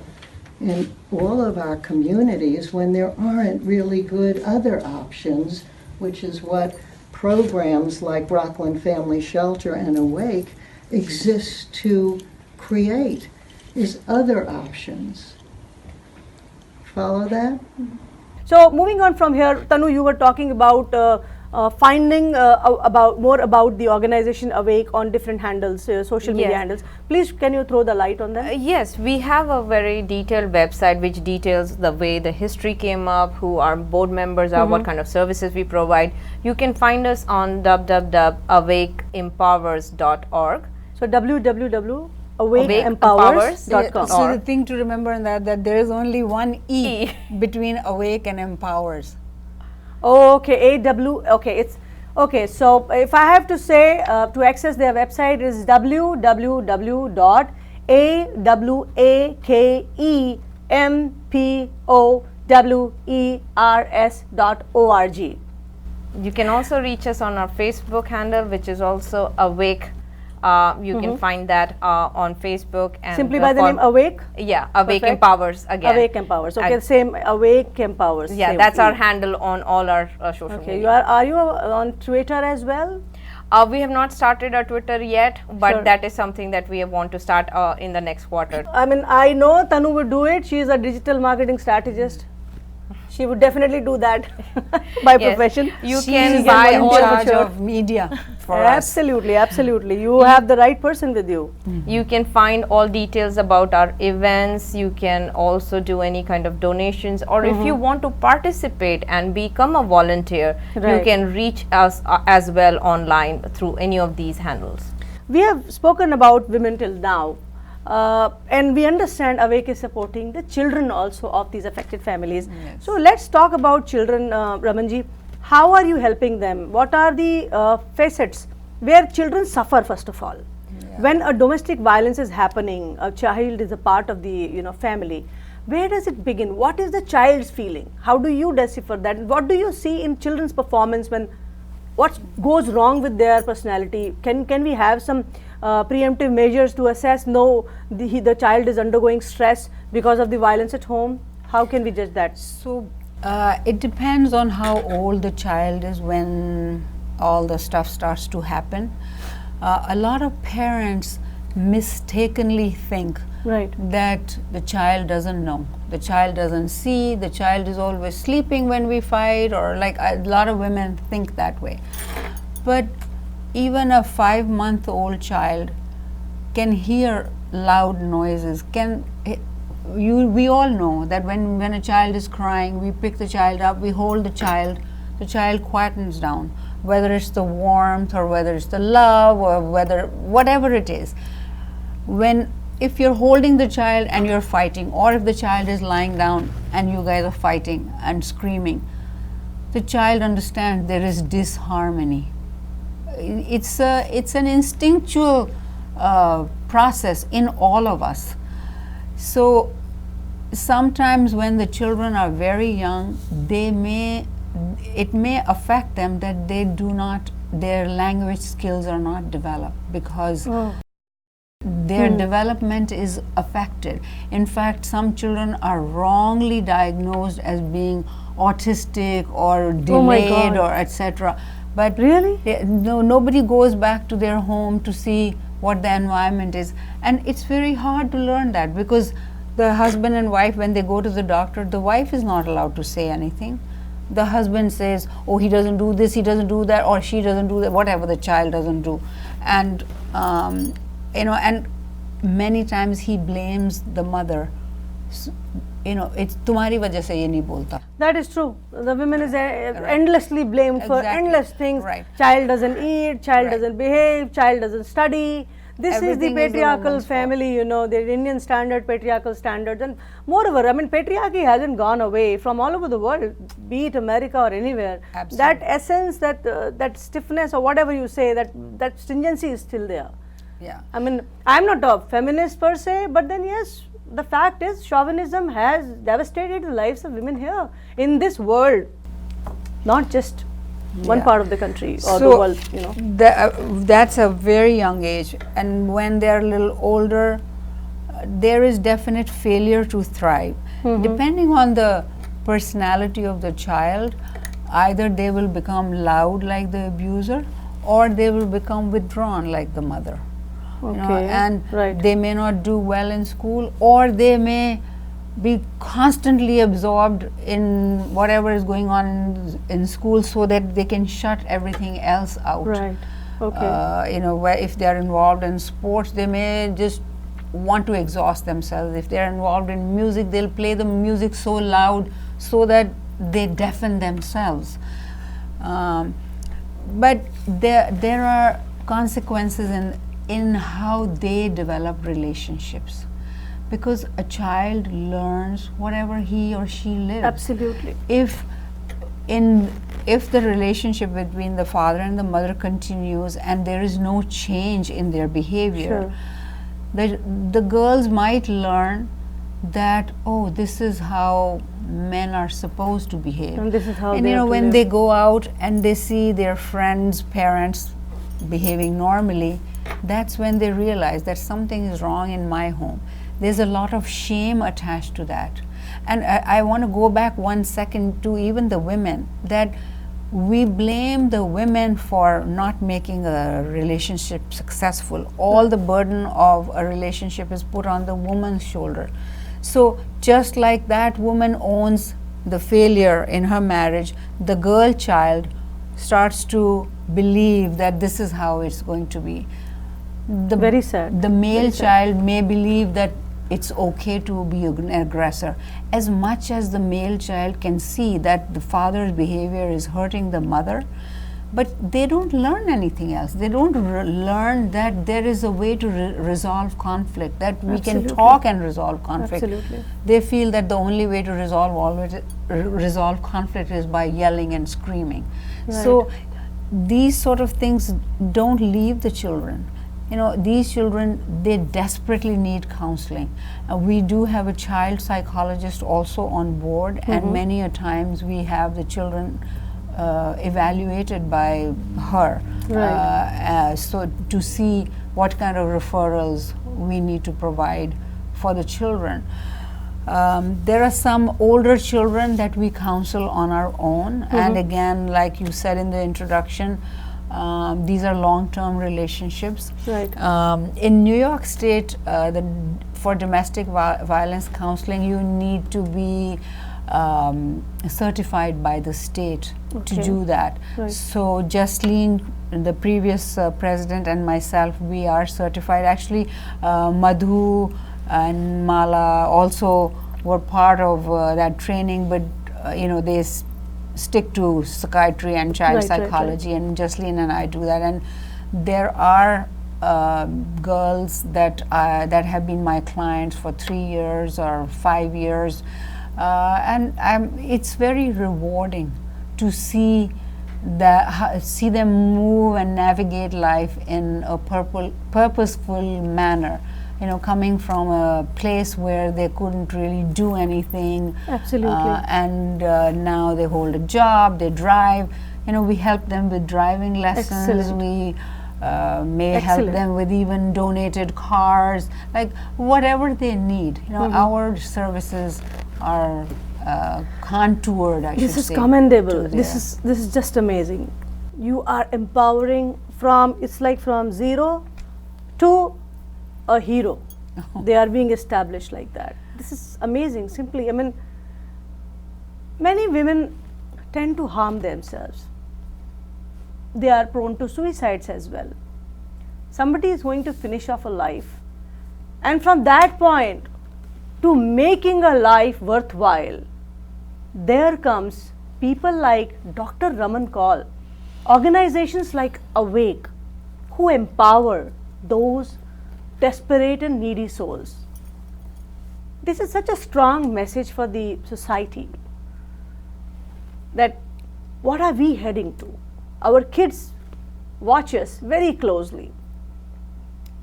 Speaker 4: in all of our communities when there aren't really good other options, which is what programs like Rockland Family Shelter and Awake exist to create, is other options. Follow that?
Speaker 1: So moving on from here, Tanu, you were talking about finding about the organization Awake on different handles, social media
Speaker 3: Yes.
Speaker 1: handles. Please, can you throw the light on that?
Speaker 3: Yes, we have a very detailed website which details the way the history came up, who our board members are, what kind of services we provide. You can find us on www.awakeempowers.org.
Speaker 1: So www.awakeempowers.com.
Speaker 2: So the thing to remember in that there is only one E between awake and empowers.
Speaker 1: Okay, okay, it's okay. So if I have to say to access their website is www.awakempowers.org.
Speaker 3: You can also reach us on our Facebook handle, which is also Awake. You can find that on Facebook. And
Speaker 1: Simply by the name Awake?
Speaker 3: Yeah, Awake
Speaker 1: Perfect.
Speaker 3: Empowers again.
Speaker 1: Awake Empowers. Okay, same Awake Empowers.
Speaker 3: Yeah,
Speaker 1: same.
Speaker 3: that's our handle on all our social
Speaker 1: Okay,
Speaker 3: media.
Speaker 1: are you on Twitter as well?
Speaker 3: We have not started our Twitter yet, but
Speaker 1: Sure.
Speaker 3: that is something that we want to start in the next quarter.
Speaker 1: I mean, I know Tanu would do it. She is a digital marketing strategist. She would definitely do that by
Speaker 3: Yes.
Speaker 1: profession.
Speaker 3: You
Speaker 2: She
Speaker 3: can
Speaker 2: is
Speaker 3: buy
Speaker 2: in
Speaker 3: all
Speaker 2: charge
Speaker 1: sure.
Speaker 2: of media for us.
Speaker 1: Absolutely, absolutely. You have the right person with you.
Speaker 3: You can find all details about our events. You can also do any kind of donations, or if you want to participate and become a volunteer, you
Speaker 1: Right.
Speaker 3: can reach us as well online through any of these handles.
Speaker 1: We have spoken about women till now, and we understand Awake is supporting the children also of these affected families.
Speaker 2: Yes.
Speaker 1: So let's talk about children, Ramanji. How are you helping them? What are the facets where children suffer first of all? When a domestic violence is happening, a child is a part of the family. Where does it begin? What is the child's feeling? How do you decipher that? What do you see in children's performance when what goes wrong with their personality? Can we have some preemptive measures to assess, no, the child is undergoing stress because of the violence at home? How can we judge that?
Speaker 2: So it depends on how old the child is when all the stuff starts to happen. A lot of parents mistakenly think that the child doesn't know, the child doesn't see, the child is always sleeping when we fight, or like a lot of women think that way. But even a 5-month-old child can hear loud noises. We all know that when a child is crying, we pick the child up, we hold the child quietens down, whether it's the warmth or whether it's the love or whatever it is. If you're holding the child and you're fighting, or if the child is lying down and you guys are fighting and screaming, the child understands there is disharmony. It's an instinctual process in all of us. So sometimes when the children are very young, it may affect them that their language skills are not developed, because their development is affected. In fact, some children are wrongly diagnosed as being autistic or delayed or etc. But
Speaker 1: really,
Speaker 2: nobody goes back to their home to see what the environment is, and it's very hard to learn that, because the husband and wife, when they go to the doctor, the wife is not allowed to say anything. The husband says, oh, he doesn't do this, he doesn't do that, or she doesn't do that, whatever the child doesn't do. And and many times he blames the mother. It's tumhari wajah se ye nahi bolta.
Speaker 1: That is true. The woman is endlessly blamed for endless things. Child doesn't eat, child doesn't behave, child doesn't study. This
Speaker 2: Everything
Speaker 1: is the patriarchal family, the Indian standard, patriarchal standards. And moreover, patriarchy hasn't gone away from all over the world, be it America or anywhere.
Speaker 2: Absolutely.
Speaker 1: That essence, that stiffness or whatever you say, that stringency is still there.
Speaker 2: Yeah.
Speaker 1: I'm not a feminist per se, but then yes, the fact is chauvinism has devastated the lives of women here in this world, not just one part of the country or the world,
Speaker 2: That's a very young age, and when they're a little older, there is definite failure to thrive. Depending on the personality of the child, either they will become loud like the abuser, or they will become withdrawn like the mother. And they may not do well in school, or they may be constantly absorbed in whatever is going on in school, so that they can shut everything else out.
Speaker 1: Right. Okay.
Speaker 2: Where if they are involved in sports, they may just want to exhaust themselves. If they are involved in music, they'll play the music so loud so that they deafen themselves. But there are consequences in how they develop relationships, because a child learns whatever he or she lives.
Speaker 1: Absolutely.
Speaker 2: If the relationship between the father and the mother continues and there is no change in their behavior, the girls might learn that, oh, this is how men are supposed to behave.
Speaker 1: And this is how
Speaker 2: when they go out and they see their friends' parents behaving normally, that's when they realize that something is wrong in my home. There's a lot of shame attached to that. And I want to go back 1 second to even the women, that we blame the women for not making a relationship successful. All the burden of a relationship is put on the woman's shoulder. So just like that woman owns the failure in her marriage, the girl child starts to believe that this is how it's going to be.
Speaker 1: Very sad.
Speaker 2: The male child may believe that it's okay to be an aggressor. As much as the male child can see that the father's behavior is hurting the mother, but they don't learn anything else. They don't learn that there is a way to resolve conflict, that we can talk and resolve conflict.
Speaker 1: Absolutely.
Speaker 2: They feel that the only way to resolve conflict is by yelling and screaming.
Speaker 1: Right.
Speaker 2: So these sort of things don't leave the children. These children, they desperately need counseling. We do have a child psychologist also on board, and many a times we have the children evaluated by her,
Speaker 1: Right.
Speaker 2: so to see what kind of referrals we need to provide for the children. There are some older children that we counsel on our own, and again, like you said in the introduction, these are long-term relationships.
Speaker 1: Right.
Speaker 2: In New York State, for domestic violence counseling, you need to be certified by the state to do that.
Speaker 1: Right.
Speaker 2: So Jasleen, the previous president, and myself, we are certified. Actually, Madhu and Mala also were part of that training, but they stick to psychiatry and child psychology, and Jasleen and I do that. And there are girls that have been my clients for 3 years or 5 years, and it's very rewarding to see them move and navigate life in a purposeful manner. Coming from a place where they couldn't really do anything.
Speaker 1: Absolutely.
Speaker 2: And now they hold a job, they drive. We help them with driving lessons.
Speaker 1: Excellent.
Speaker 2: We may help them with even donated cars, like whatever they need. Our services are contoured, I should say.
Speaker 1: This is commendable. This is just amazing. You are empowering it's like from zero to a hero. They are being established like that. This is amazing. Simply, many women tend to harm themselves. They are prone to suicides as well. Somebody is going to finish off a life, and from that point to making a life worthwhile, there comes people like Dr. Raman Kaul, organizations like Awake, who empower those desperate and needy souls. This is such a strong message for the society, that what are we heading to? Our kids watch us very closely.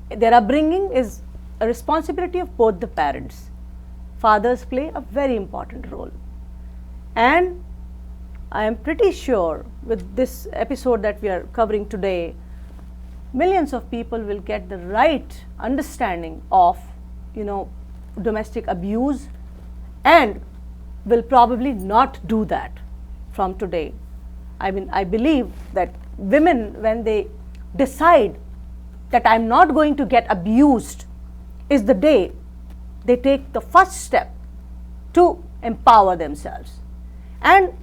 Speaker 1: Their upbringing is a responsibility of both the parents. Fathers play a very important role. And I am pretty sure with this episode that we are covering today, millions of people will get the right understanding of, domestic abuse, and will probably not do that from today. I believe that women, when they decide that I'm not going to get abused, is the day they take the first step to empower themselves. And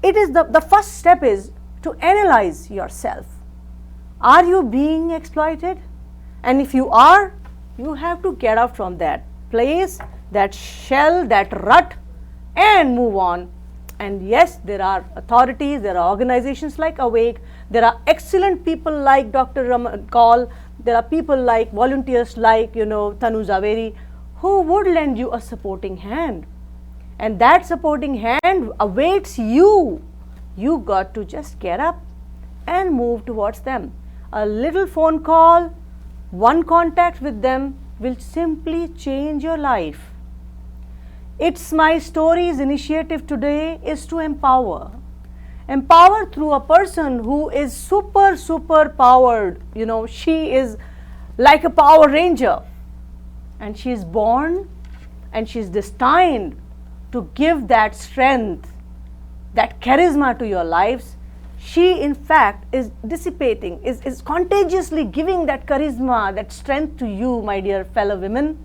Speaker 1: it is the first step is to analyze yourself. Are you being exploited? And if you are, you have to get out from that place, that shell, that rut, and move on. And yes, there are authorities, there are organizations like Awake, there are excellent people like Dr. Raman Kaul, there are people like volunteers like, Tanu Zaveri, who would lend you a supporting hand. And that supporting hand awaits you. You got to just get up and move towards them. A little phone call, one contact with them will simply change your life. It's My Story's initiative today is to empower. Empower through a person who is super powered. She is like a Power Ranger, and she is born and she is destined to give that strength, that charisma to your lives. She in fact is dissipating, is contagiously giving that charisma, that strength to you, my dear fellow women,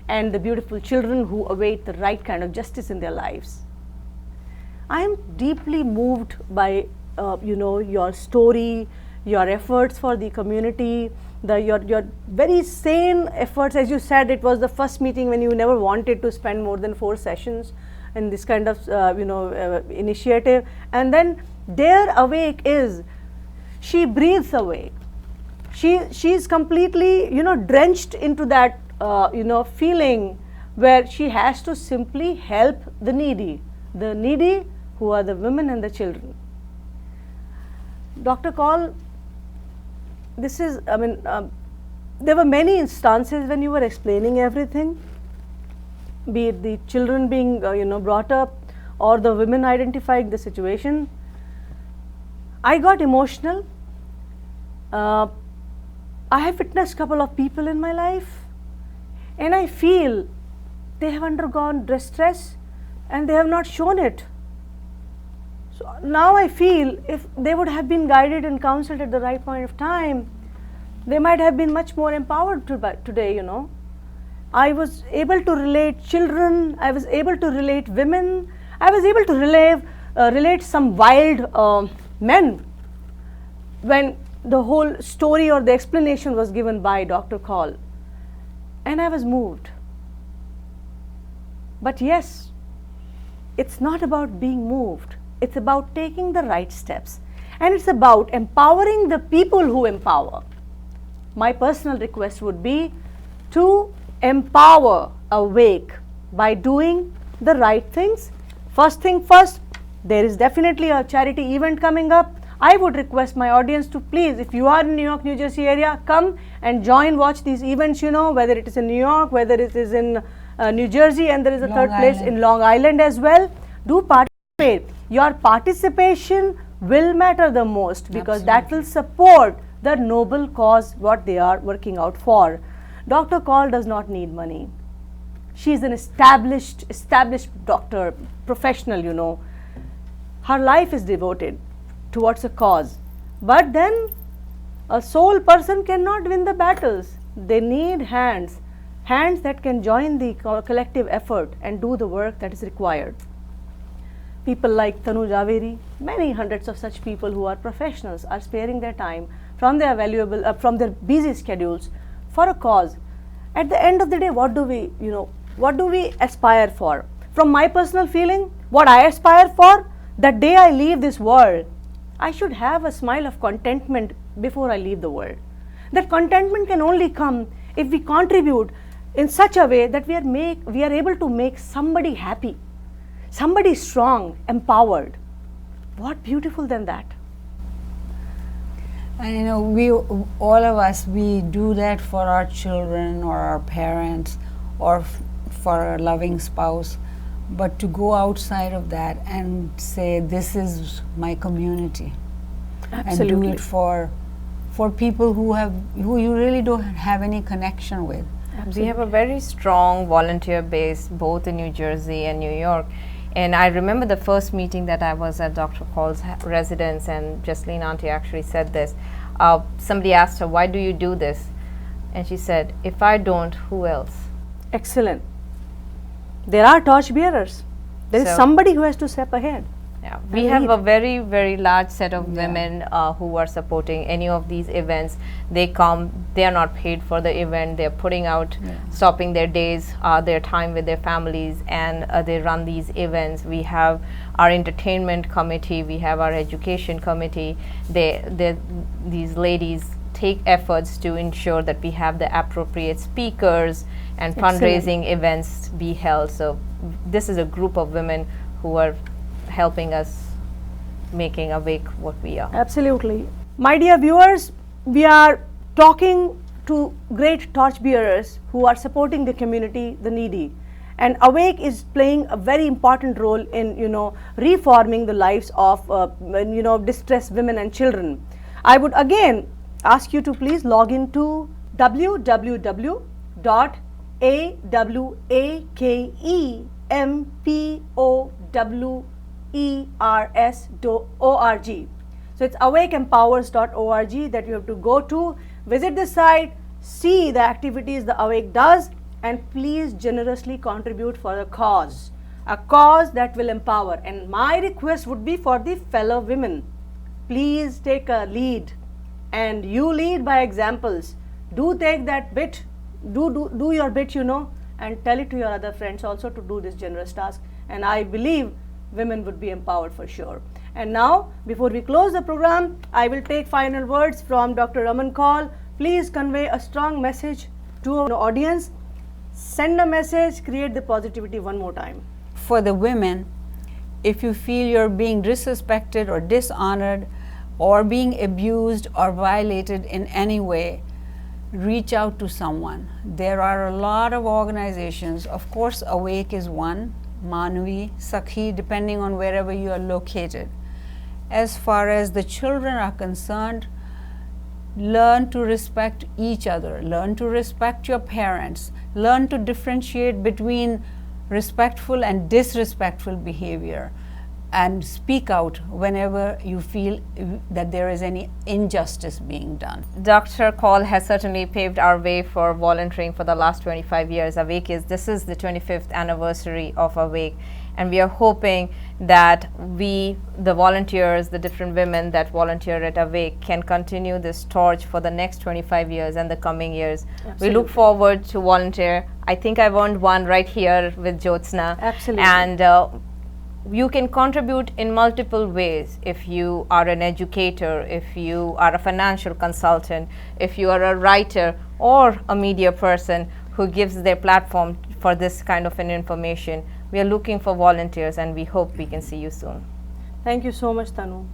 Speaker 1: and the beautiful children who await the right kind of justice in their lives. I am deeply moved by your story, your efforts for the community, your very sane efforts. As you said, it was the first meeting when you never wanted to spend more than 4 sessions in this kind of initiative. And then there Awake is, she breathes awake. She's completely drenched into that feeling where she has to simply help the needy who are the women and the children. Dr. Kaul, this is, there were many instances when you were explaining everything, be it the children being brought up or the women identifying the situation. I got emotional. I have witnessed a couple of people in my life, and I feel they have undergone distress and they have not shown it. So now I feel if they would have been guided and counseled at the right point of time, they might have been much more empowered today, you know. I was able to relate children, I was able to relate women, I was able to relate some wild men when the whole story or the explanation was given by Dr. Kaul, and I was moved. But yes, it's not about being moved, it's about taking the right steps, and it's about empowering the people who empower. My personal request would be to empower Awake by doing the right things. First thing first, there is definitely a charity event coming up. I would request my audience to please, if you are in New York, New Jersey area, come and watch these events, you know, whether it is in New York, whether it is in New Jersey, and there is a third place in Long Island as well. Do participate. Your participation will matter the most, because that will support the noble cause what they are working out for. Dr. Kaul does not need money. She is an established doctor, professional, you know. Her life is devoted towards a cause. But then a sole person cannot win the battles. They need hands that can join the collective effort and do the work that is required. People like Tanu Javeri, many hundreds of such people who are professionals are sparing their time from their from their busy schedules for a cause. At the end of the day, what do we aspire for? From my personal feeling, what I aspire for, the day I leave this world, I should have a smile of contentment before I leave the world. That contentment can only come if we contribute in such a way that we are able to make somebody happy, somebody strong, empowered. What beautiful than that?
Speaker 2: And you know, all of us, we do that for our children or our parents or for a loving spouse. But to go outside of that and say, this is my community,
Speaker 1: Absolutely.
Speaker 2: and do it for people who you really don't have any connection with.
Speaker 3: We have a very strong volunteer base both in New Jersey and New York. And I remember the first meeting that I was at Dr. Kaul's residence, and Jasleen auntie actually said this. Somebody asked her, why do you do this? And she said, if I don't, who else?
Speaker 1: Excellent. There are torch bearers. There is somebody who has to step ahead.
Speaker 3: Yeah, we have a very, very large set of women who are supporting any of these events. They come, they are not paid for the event, they're putting out, stopping their days, their time with their families, and they run these events. We have our entertainment committee, we have our education committee. These ladies take efforts to ensure that we have the appropriate speakers and fundraising events be held. So this is a group of women who are helping us making Awake what we are.
Speaker 1: Absolutely. My dear viewers, we are talking to great torchbearers who are supporting the community, the needy. And Awake is playing a very important role in, reforming the lives of, distressed women and children. I would again ask you to please log into www.awakempowers.org. So it's awakeempowers.org that you have to go to, visit the site, see the activities the Awake does, and please generously contribute for a cause that will empower. And my request would be for the fellow women, please take a lead, and you lead by examples. Do take that bit, do your bit, and tell it to your other friends also to do this generous task. And I believe women would be empowered for sure. And now, before we close the program, I will take final words from Dr. Raman Kaul. Please convey a strong message to our audience. Send a message, create the positivity one more time.
Speaker 2: For the women, if you feel you're being disrespected or dishonored or being abused or violated in any way, reach out to someone. There are a lot of organizations. Of course, Awake is one, Manvi, Sakhi, depending on wherever you are located. As far as the children are concerned, learn to respect each other, learn to respect your parents, learn to differentiate between respectful and disrespectful behavior, and speak out whenever you feel that there is any injustice being done.
Speaker 3: Dr. Kaul has certainly paved our way for volunteering for the last 25 years. This is the 25th anniversary of Awake, and we are hoping that we, the volunteers, the different women that volunteer at Awake, can continue this torch for the next 25 years and the coming years.
Speaker 1: Absolutely.
Speaker 3: We look forward to volunteer. I think I earned one right here with Jyotsna.
Speaker 1: Absolutely.
Speaker 3: And you can contribute in multiple ways. If you are an educator, if you are a financial consultant, if you are a writer or a media person who gives their platform for this kind of an information, we are looking for volunteers, and we hope we can see you soon.
Speaker 1: Thank you so much, Tanu.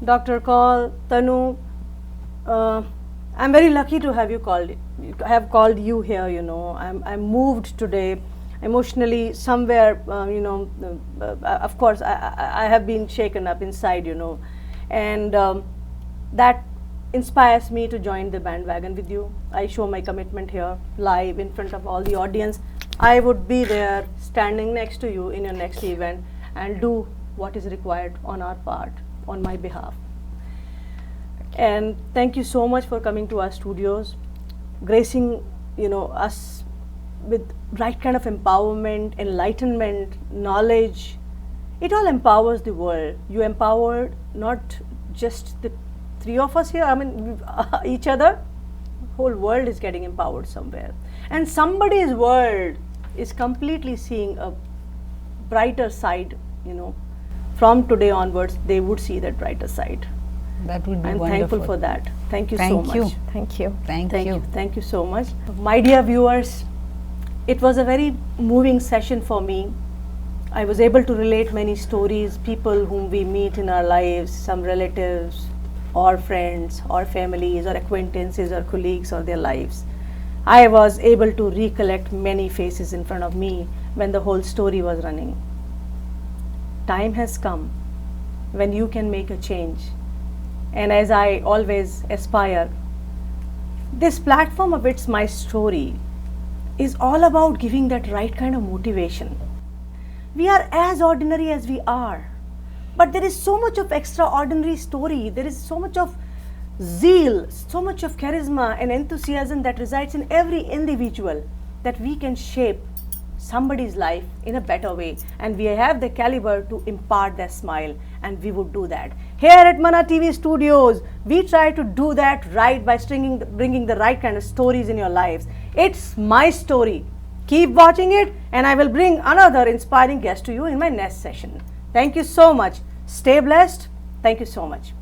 Speaker 1: Dr. Kaul, Tanu, I'm very lucky to have called you here. You know, I'm moved today emotionally somewhere. Of course, I have been shaken up inside. You know, and that inspires me to join the bandwagon with you. I show my commitment here live in front of all the audience. I would be there standing next to you in your next event and do what is required on our part, on my behalf. And thank you so much for coming to our studios, gracing us with right kind of empowerment, enlightenment, knowledge. It all empowers the world. You empowered not just the three of us here, each other. Whole world is getting empowered somewhere, and somebody's world is completely seeing a brighter side. From today onwards, they would see that brighter side.
Speaker 2: That would be
Speaker 1: I'm
Speaker 2: wonderful.
Speaker 1: thankful for that. Thank you so much.
Speaker 3: Thank you.
Speaker 1: Thank you so much. My dear viewers, it was a very moving session for me. I was able to relate many stories, people whom we meet in our lives, some relatives or friends or families or acquaintances or colleagues or their lives. I was able to recollect many faces in front of me when the whole story was running. Time has come when you can make a change. And as I always aspire, this platform of It's My Story is all about giving that right kind of motivation. We are as ordinary as we are, but there is so much of extraordinary story, there is so much of zeal, so much of charisma and enthusiasm that resides in every individual that we can shape somebody's life in a better way, and we have the caliber to impart that smile, and we would do that. Here at MANATV Studios, we try to do that right by bringing the right kind of stories in your lives. It's my story. Keep watching it, and I will bring another inspiring guest to you in my next session. Thank you so much. Stay blessed. Thank you so much.